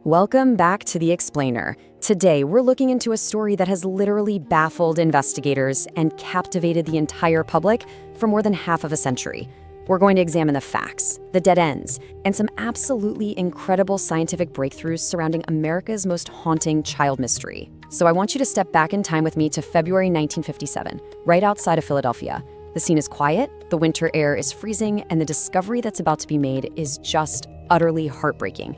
Welcome back to The Explainer. Today, we're looking into a story that has literally baffled investigators and captivated the entire public for more than half of a century. We're going to examine the facts, the dead ends, and some absolutely incredible scientific breakthroughs surrounding America's most haunting child mystery. So I want you to step back in time with me to February 1957, right outside of Philadelphia. The scene is quiet, the winter air is freezing, and the discovery that's about to be made is just utterly heartbreaking.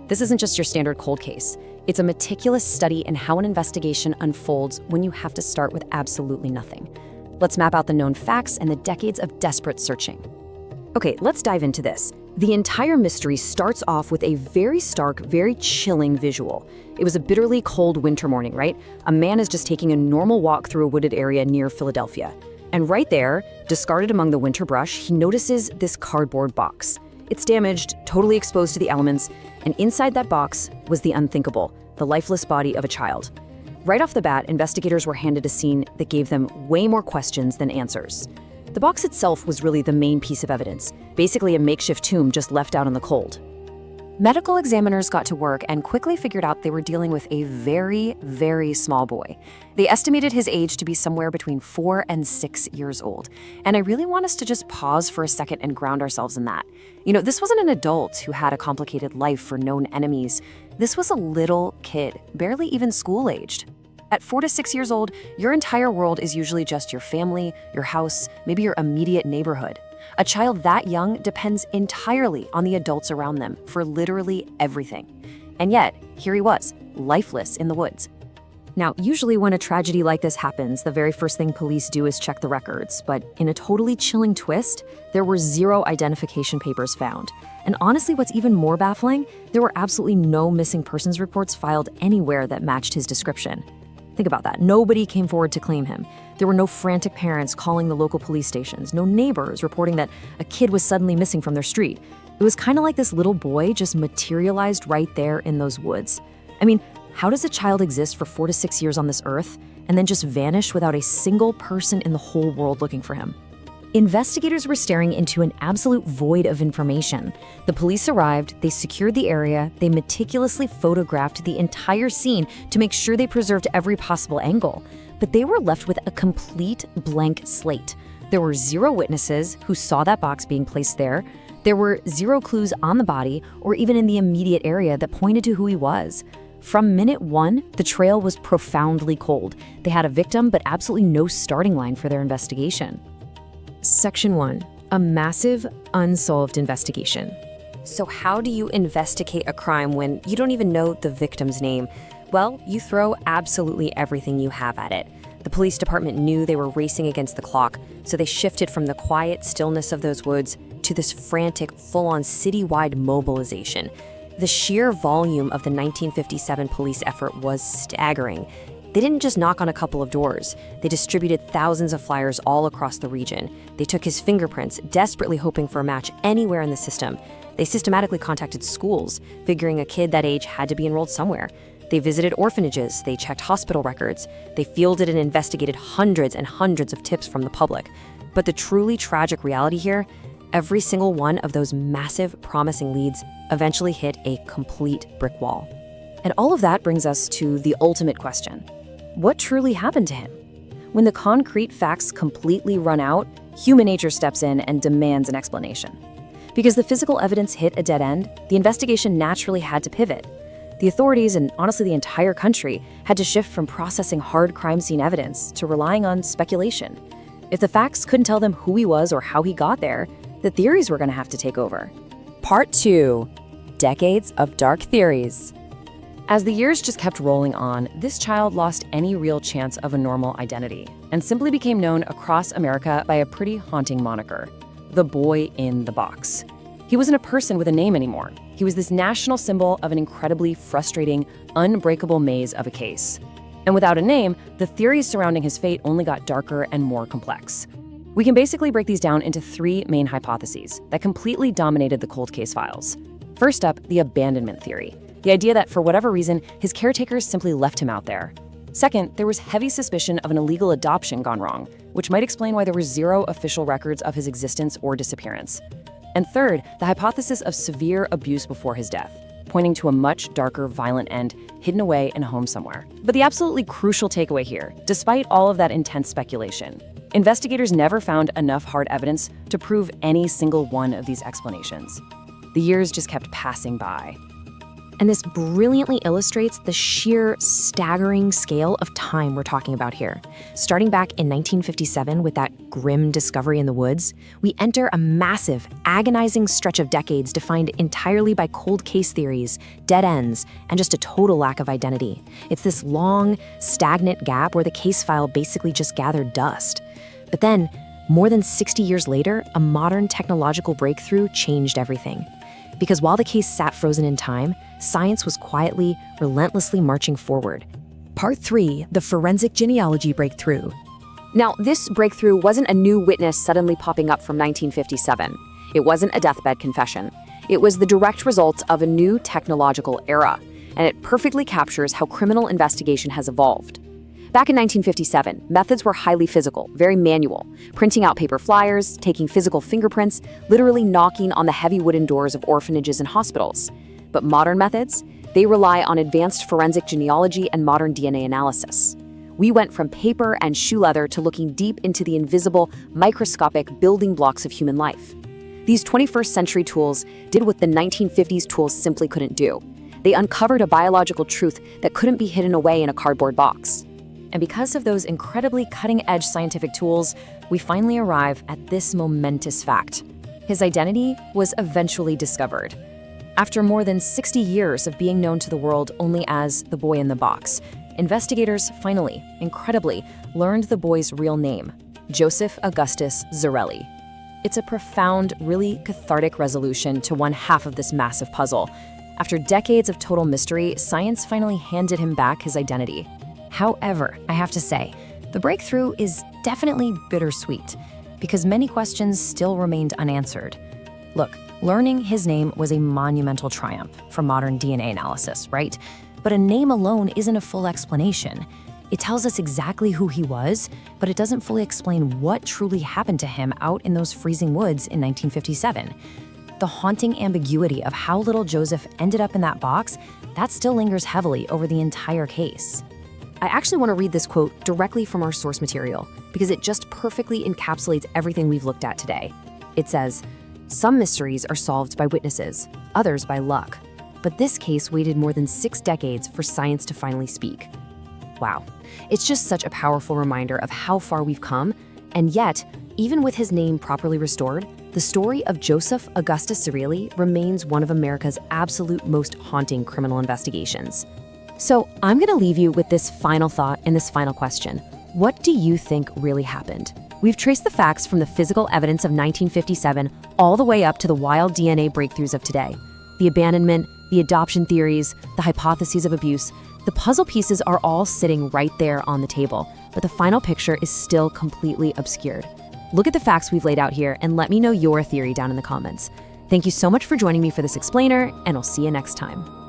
This isn't just your standard cold case. It's a meticulous study in how an investigation unfolds when you have to start with absolutely nothing. Let's map out the known facts and the decades of desperate searching. Okay, let's dive into this. The entire mystery starts off with a very stark, very chilling visual. It was a bitterly cold winter morning, right? A man is just taking a normal walk through a wooded area near Philadelphia. And right there, discarded among the winter brush, he notices this cardboard box. It's damaged, totally exposed to the elements, and inside that box was the unthinkable, the lifeless body of a child. Right off the bat, investigators were handed a scene that gave them way more questions than answers. The box itself was really the main piece of evidence, basically a makeshift tomb just left out in the cold. Medical examiners got to work and quickly figured out they were dealing with a very, very small boy. They estimated his age to be somewhere between 4 and 6 years old. And I really want us to just pause for a second and ground ourselves in that. This wasn't an adult who had a complicated life for known enemies. This was a little kid, barely even school-aged. At 4 to 6 years old, your entire world is usually just your family, your house, maybe your immediate neighborhood. A child that young depends entirely on the adults around them for literally everything. And yet, here he was, lifeless in the woods. Now, usually when a tragedy like this happens, the very first thing police do is check the records. But in a totally chilling twist, there were 0 identification papers found. And honestly, what's even more baffling, there were absolutely no missing persons reports filed anywhere that matched his description. Think about that. Nobody came forward to claim him. There were no frantic parents calling the local police stations, no neighbors reporting that a kid was suddenly missing from their street. It was kind of like this little boy just materialized right there in those woods. I mean, how does a child exist for 4 to 6 years on this earth and then just vanish without a single person in the whole world looking for him? Investigators were staring into an absolute void of information. The police arrived, they secured the area, they meticulously photographed the entire scene to make sure they preserved every possible angle. But they were left with a complete blank slate. There were 0 witnesses who saw that box being placed there. There were 0 clues on the body or even in the immediate area that pointed to who he was. From minute 1, the trail was profoundly cold. They had a victim, but absolutely no starting line for their investigation. Section 1. A massive, unsolved investigation. So how do you investigate a crime when you don't even know the victim's name? Well, you throw absolutely everything you have at it. The police department knew they were racing against the clock, so they shifted from the quiet stillness of those woods to this frantic, full-on citywide mobilization. The sheer volume of the 1957 police effort was staggering. They didn't just knock on a couple of doors. They distributed thousands of flyers all across the region. They took his fingerprints, desperately hoping for a match anywhere in the system. They systematically contacted schools, figuring a kid that age had to be enrolled somewhere. They visited orphanages, they checked hospital records, they fielded and investigated hundreds and hundreds of tips from the public. But the truly tragic reality here, every single one of those massive, promising leads eventually hit a complete brick wall. And all of that brings us to the ultimate question. What truly happened to him? When the concrete facts completely run out, human nature steps in and demands an explanation. Because the physical evidence hit a dead end, the investigation naturally had to pivot. The authorities, and honestly the entire country, had to shift from processing hard crime scene evidence to relying on speculation. If the facts couldn't tell them who he was or how he got there, the theories were going to have to take over. Part 2. Decades of dark theories. As the years just kept rolling on, this child lost any real chance of a normal identity and simply became known across America by a pretty haunting moniker, the boy in the box. He wasn't a person with a name anymore. He was this national symbol of an incredibly frustrating, unbreakable maze of a case. And without a name, the theories surrounding his fate only got darker and more complex. We can basically break these down into 3 main hypotheses that completely dominated the cold case files. First up, the abandonment theory. The idea that for whatever reason, his caretakers simply left him out there. Second, there was heavy suspicion of an illegal adoption gone wrong, which might explain why there were 0 official records of his existence or disappearance. And third, the hypothesis of severe abuse before his death. pointing to a much darker, violent end hidden away in a home somewhere. But the absolutely crucial takeaway here, despite all of that intense speculation, investigators never found enough hard evidence to prove any single one of these explanations. The years just kept passing by. And this brilliantly illustrates the sheer staggering scale of time we're talking about here. Starting back in 1957 with that grim discovery in the woods, we enter a massive, agonizing stretch of decades defined entirely by cold case theories, dead ends, and just a total lack of identity. It's this long, stagnant gap where the case file basically just gathered dust. But then, more than 60 years later, a modern technological breakthrough changed everything. Because while the case sat frozen in time, science was quietly, relentlessly marching forward. Part 3, the forensic genealogy breakthrough. Now, this breakthrough wasn't a new witness suddenly popping up from 1957. It wasn't a deathbed confession. It was the direct result of a new technological era, and it perfectly captures how criminal investigation has evolved. Back in 1957, methods were highly physical, very manual, printing out paper flyers, taking physical fingerprints, literally knocking on the heavy wooden doors of orphanages and hospitals. But modern methods, they rely on advanced forensic genealogy and modern DNA analysis. We went from paper and shoe leather to looking deep into the invisible, microscopic building blocks of human life. These 21st century tools did what the 1950s tools simply couldn't do. They uncovered a biological truth that couldn't be hidden away in a cardboard box. And because of those incredibly cutting-edge scientific tools, we finally arrive at this momentous fact. His identity was eventually discovered. After more than 60 years of being known to the world only as the boy in the box, investigators finally, incredibly, learned the boy's real name, Joseph Augustus Zarelli. It's a profound, really cathartic resolution to one half of this massive puzzle. After decades of total mystery, science finally handed him back his identity. However, I have to say, the breakthrough is definitely bittersweet, because many questions still remained unanswered. Look, learning his name was a monumental triumph for modern DNA analysis, right? But a name alone isn't a full explanation. It tells us exactly who he was, but it doesn't fully explain what truly happened to him out in those freezing woods in 1957. The haunting ambiguity of how little Joseph ended up in that box, that still lingers heavily over the entire case. I actually want to read this quote directly from our source material because it just perfectly encapsulates everything we've looked at today. It says, "Some mysteries are solved by witnesses, others by luck. But this case waited more than 6 decades for science to finally speak." Wow. It's just such a powerful reminder of how far we've come, and yet, even with his name properly restored, the story of Joseph Augustus Zarelli remains one of America's absolute most haunting criminal investigations. So I'm going to leave you with this final thought and this final question. What do you think really happened? We've traced the facts from the physical evidence of 1957 all the way up to the wild DNA breakthroughs of today. The abandonment, the adoption theories, the hypotheses of abuse, the puzzle pieces are all sitting right there on the table, but the final picture is still completely obscured. Look at the facts we've laid out here and let me know your theory down in the comments. Thank you so much for joining me for this explainer, and I'll see you next time.